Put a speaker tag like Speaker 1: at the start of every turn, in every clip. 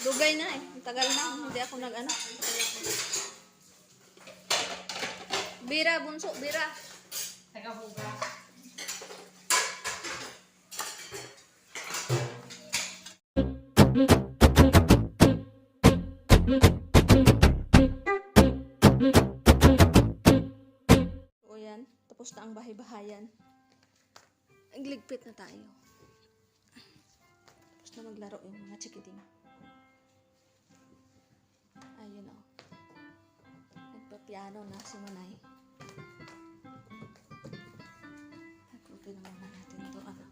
Speaker 1: Dugay na eh. Tagal na. Hindi ako nag-ano. Bira, bunso. Bira.
Speaker 2: Taga-huga.
Speaker 1: O yan. Tapos na ang bahay-bahayan. Nagligpit na tayo. Tapos na maglaro yung mga chikiting. Ayun o. Nagpa-piano na si Manay. Nagpupin muna natin ito. Ano?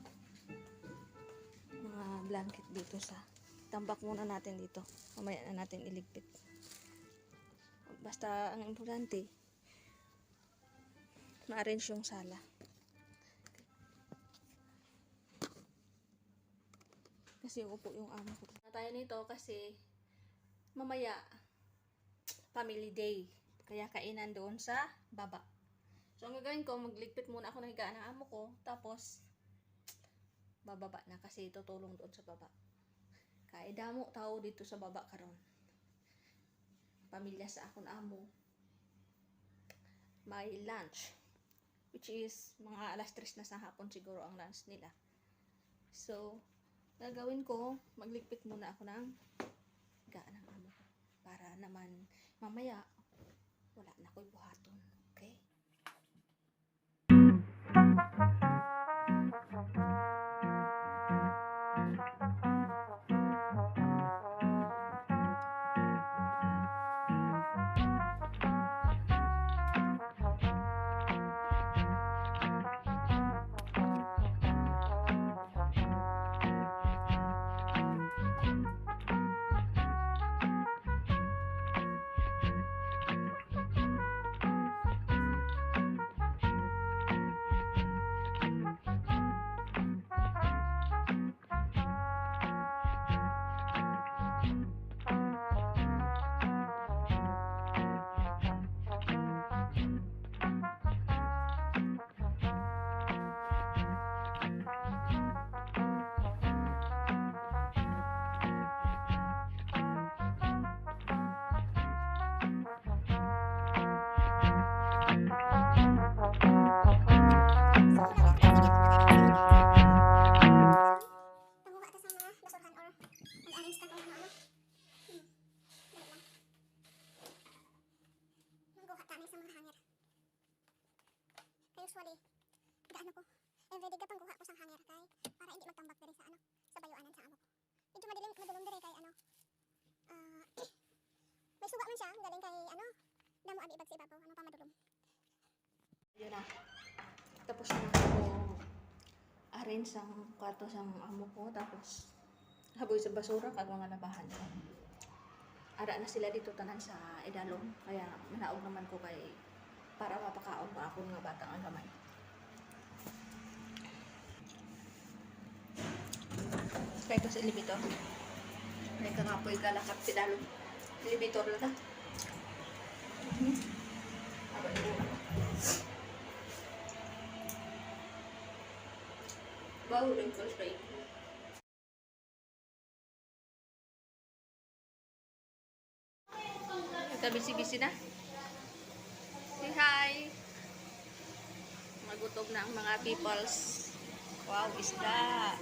Speaker 1: Mga blanket dito sa... Tambak muna natin dito. Mamaya na natin iligpit. Basta ang importante, ma-arrange yung sala. Kasi upo yung amo ko. Tayo nito kasi mamaya family day. Kaya kainan doon sa baba. So ang gagawin ko, magligpit muna ako ng higaan ng amo ko. Tapos bababa na kasi tutulong doon sa baba. Kaya damo tao dito sa baba karon. Pamilya sa akong amo. May lunch. Which is mga alas 3 na sa hapon siguro ang lunch nila. So gagawin ko, magligpit muna ako ng higaan ng amo ko. Para naman mamaya wala na ako'y buhaton. Okay?
Speaker 3: Usually, gaano ko, everyday gapang kuha ko sang hanger kay para hindi magtambak diri sa sa bayuanan sa amo ko. Medyo madulong diri kay may suga man siya galing kay damo abi bag sa ibabaw, pa madulong.
Speaker 1: Yun na. Tapos na ako arrange ang kwarto sa amo ko. Tapos haboy sa basura kag mga labahan ko. Ara na sila dito tanan sa idalom. Kaya manaog naman ko kay para mapakaon pa ako mga batang ang gamay. Kaya ito sa elevator. May kangapoy kalakap si Dalom. Elevator na ta. Bau rin ko straight. Ito busy-busy na. Say hi! Magutom na ang mga peoples. Wow, isda!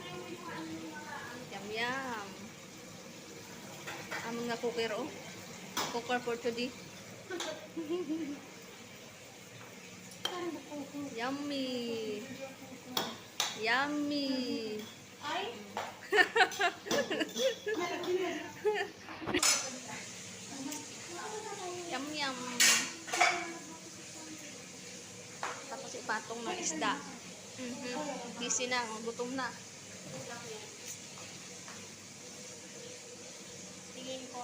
Speaker 1: Yum yum! Ang mga cooker oh. Cooker for today. Yummy! Yummy!
Speaker 2: Ay?
Speaker 1: Yum yum! Tapos ipatong ng isda. Busy na, gutom na.
Speaker 2: Tingin ko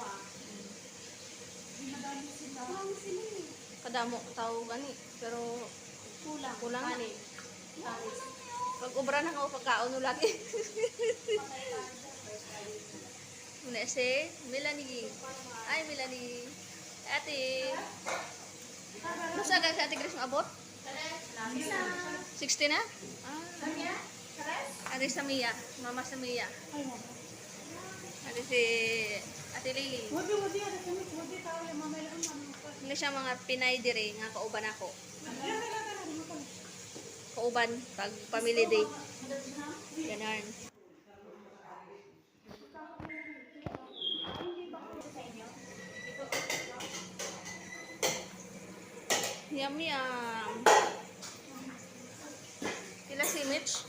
Speaker 1: Kadamo tao gani, pero kulang na.
Speaker 2: Kanis.
Speaker 1: Pag ubra na ako pagkaon no lagi. Muna si Melanie. Ay, Melanie. Ate. Masa gan sa Ate Grace abot? 60 na? Ate sa Mia. Mama sa Mia. Ate si Ate lilim.
Speaker 2: Wadi, ada kami, wadi tahu yang mama yang mana.
Speaker 1: Hindi siya mga Pinay dire nga kauban ako. Kauban pag family day. Ganon. Yum yum. Sila si Mitch.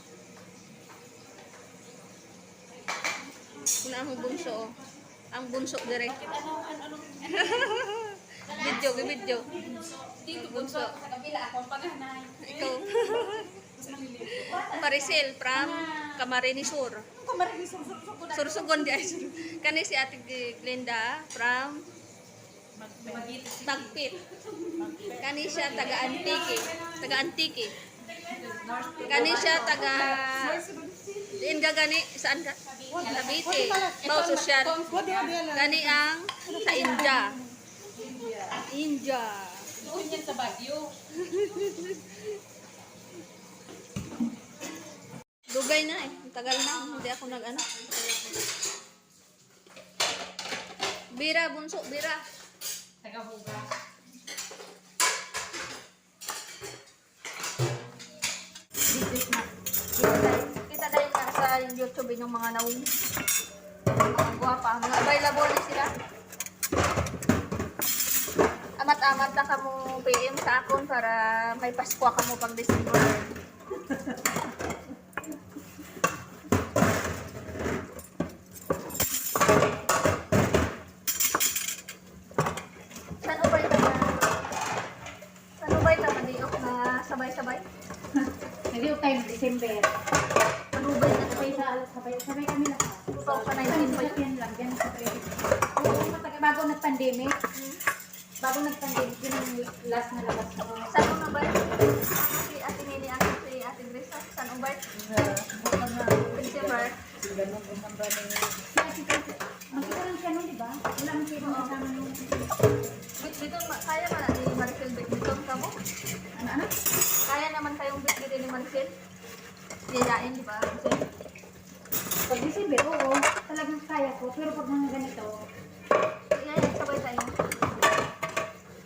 Speaker 1: Kuna ang bunso. Oh. Ang bunso dire. Video.
Speaker 2: Dito bunso, sa kabila ako paghanay.
Speaker 1: Ikaw. Maricel from Camarines Sur.
Speaker 2: Kamarin sursuk ko
Speaker 1: Sursugon di ay sur. Kani si Ate Glenda from Magpit. Kani siya taga Antique. Kani siya taga Diin ka gani saan ka? Cavite. Bao social. Kani ang sa India.
Speaker 2: doon yan sa Baguio.
Speaker 1: Dugay na eh. Tagal na. Hindi ako nag-ano. Bira, bunso, bira.
Speaker 2: Tagahuga.
Speaker 1: Kita dahil ka sa YouTube yung mga nawing. Mga guwapa. Mga available na sila. Amat-amat na ka mo PM sa akon para may Pasko ka mo pag December. Saan ubay ta madiok na sabay-sabay?
Speaker 2: Nag-iw tayo ng December.
Speaker 1: Ano ubay na
Speaker 2: Sabay kami lahat.
Speaker 1: 2019 pa yun?
Speaker 2: Yan lang, yan sa credit. Bago nag-pandemic, yun ang last na labas ko.
Speaker 1: Saan mo ba? Si Ate Nini, si Ate Grisa. Saan ubay? December.
Speaker 2: Magkita lang siya nun, di ba? Wala ang kaya kasama nung...
Speaker 1: Biton, kaya ba ni Maricel biton ka mo?
Speaker 2: Ano?
Speaker 1: Kaya naman kayong bitbitin ni Maricel? Yayain, di ba? Maricel?
Speaker 2: Pag December, oo. Talagang kaya ko. Pero pag mga ganito,
Speaker 1: Yayain, sabay tayo.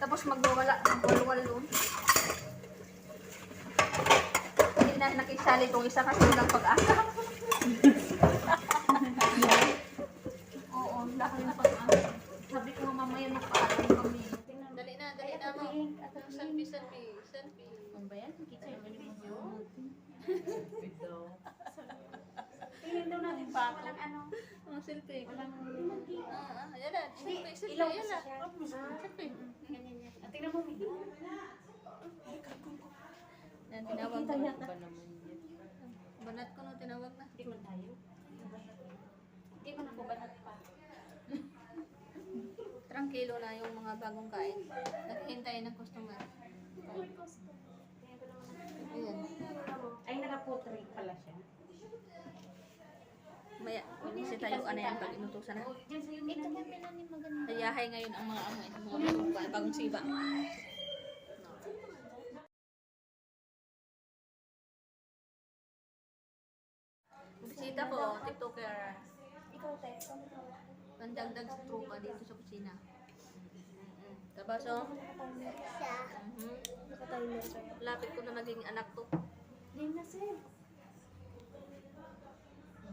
Speaker 1: Tapos magwawala, magwalwal doon. Hindi na nakisali itong isa kasi walang pag-asa. Oo, dahil yung pag-asa. Sabi ko mamaya magpaalam kami. Dali na mo. Selfie.
Speaker 2: ano ba yan? Kita yung tingnan daw natin pa. Walang ano.
Speaker 1: Selfie.
Speaker 2: Walang...
Speaker 1: Ayan na. Selfie.
Speaker 2: Ilaw
Speaker 1: Ayan na.
Speaker 2: siya.
Speaker 1: Selfie.
Speaker 2: Ganyan yan. Tingnan mo, Miki.
Speaker 1: Yan, tinawag ko. Banat ko no, tinawag na.
Speaker 2: Hindi man tayo. Hindi man ako banat pa.
Speaker 1: Tranquilo na yung mga bagong kain. Naghihintay ng customer. Ayan.
Speaker 2: Ay, naka-portrait pala siya.
Speaker 1: Maya, si tayo ano yan pag inutusan na.
Speaker 2: Ito kami na ni maganda.
Speaker 1: Nayahay ngayon ang mga bagong siba. Bisita ko, TikToker.
Speaker 3: Ikaw, Tek.
Speaker 1: Pandagdag sa tropa dito sa kusina. Tabaso?
Speaker 3: Siya. Nakatimer siya.
Speaker 1: Lapit ko na maging anak to.
Speaker 2: Hindi na, sir.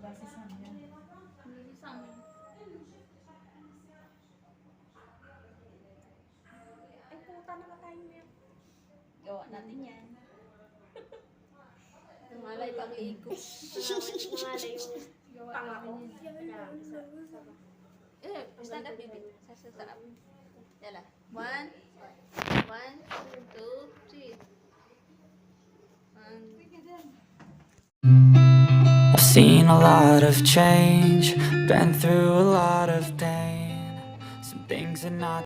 Speaker 2: Base sa amin.
Speaker 1: Hindi sa amin.
Speaker 3: Ay, puta, nakatimer.
Speaker 2: Gawa natin yan.
Speaker 1: Malay pang ligo.
Speaker 3: Nangalay yung pangako.
Speaker 1: Stand up, baby. Sarap. Yala. 1, 2, 3.
Speaker 4: I've seen a lot of change, been through a lot of pain. Some things are not